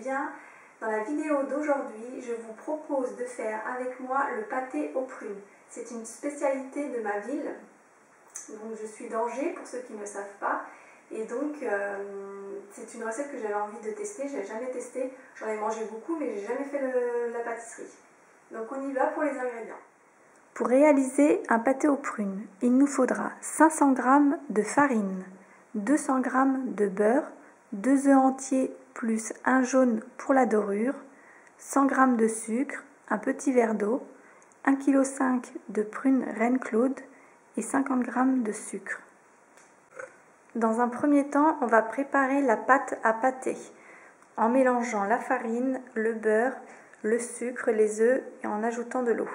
bien, dans la vidéo d'aujourd'hui, je vous propose de faire avec moi le pâté aux prunes. C'est une spécialité de ma ville. Donc je suis d'Angers pour ceux qui ne le savent pas. Et donc c'est une recette que j'avais envie de tester. Je n'avais jamais testé. J'en ai mangé beaucoup mais j'ai jamais fait la pâtisserie. Donc on y va pour les ingrédients. Pour réaliser un pâté aux prunes, il nous faudra 500 g de farine, 200 g de beurre, 2 œufs entiers plus un jaune pour la dorure, 100 g de sucre, un petit verre d'eau, 1,5 kg de prunes Reine Claude et 50 g de sucre. Dans un premier temps, on va préparer la pâte à pâté en mélangeant la farine, le beurre, le sucre, les œufs et en ajoutant de l'eau.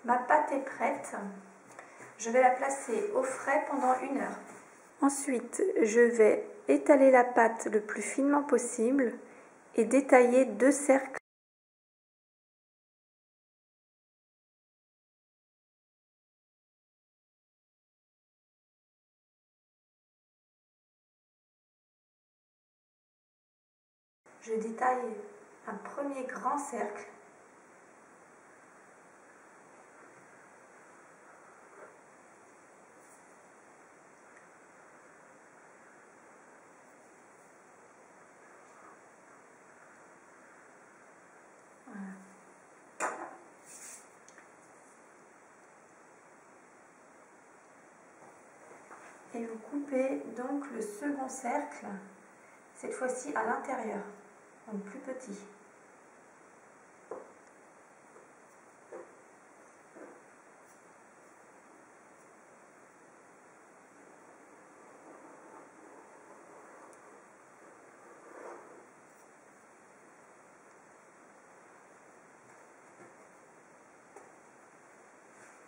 Ma pâte est prête. Je vais la placer au frais pendant 1 heure. Ensuite, je vais étaler la pâte le plus finement possible et détailler 2 cercles. Je détaille un premier grand cercle. Voilà. Et vous coupez donc le second cercle, cette fois-ci à l'intérieur, donc plus petit.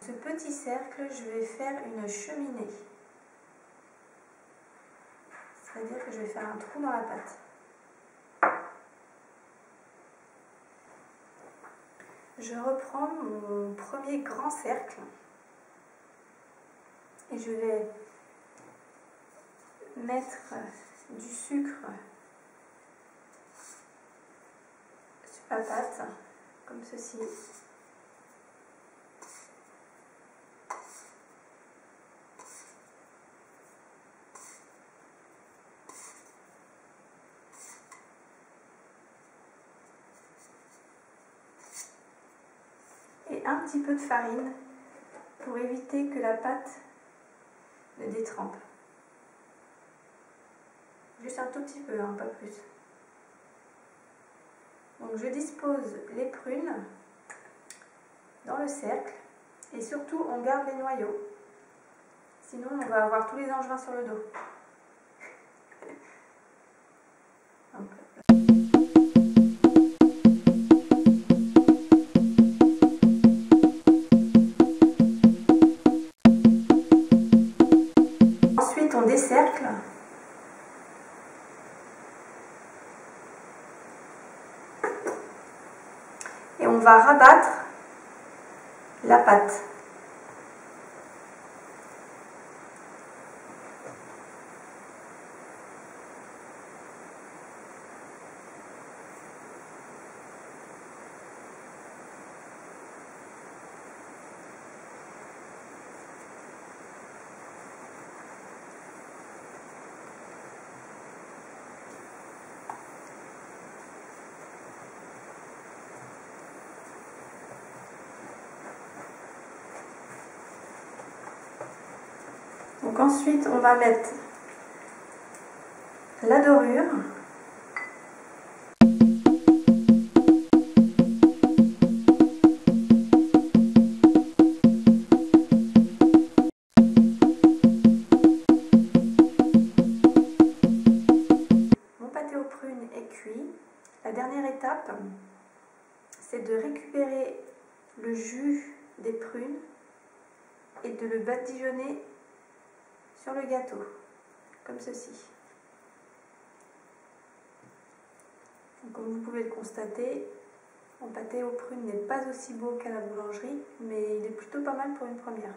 Ce petit cercle, je vais faire une cheminée. C'est-à-dire que je vais faire un trou dans la pâte. Je reprends mon premier grand cercle et je vais mettre du sucre sur la pâte, comme ceci. Et un petit peu de farine pour éviter que la pâte ne détrempe. Juste un tout petit peu, hein, pas plus. Donc je dispose les prunes dans le cercle et surtout on garde les noyaux. Sinon on va avoir tous les angevins sur le dos. Ensuite on décercle. Et on va rabattre la pâte. Donc ensuite, on va mettre la dorure. Mon pâté aux prunes est cuit. La dernière étape, c'est de récupérer le jus des prunes et de le badigeonner sur le gâteau, comme ceci. Donc, comme vous pouvez le constater, mon pâté aux prunes n'est pas aussi beau qu'à la boulangerie, mais il est plutôt pas mal pour une première.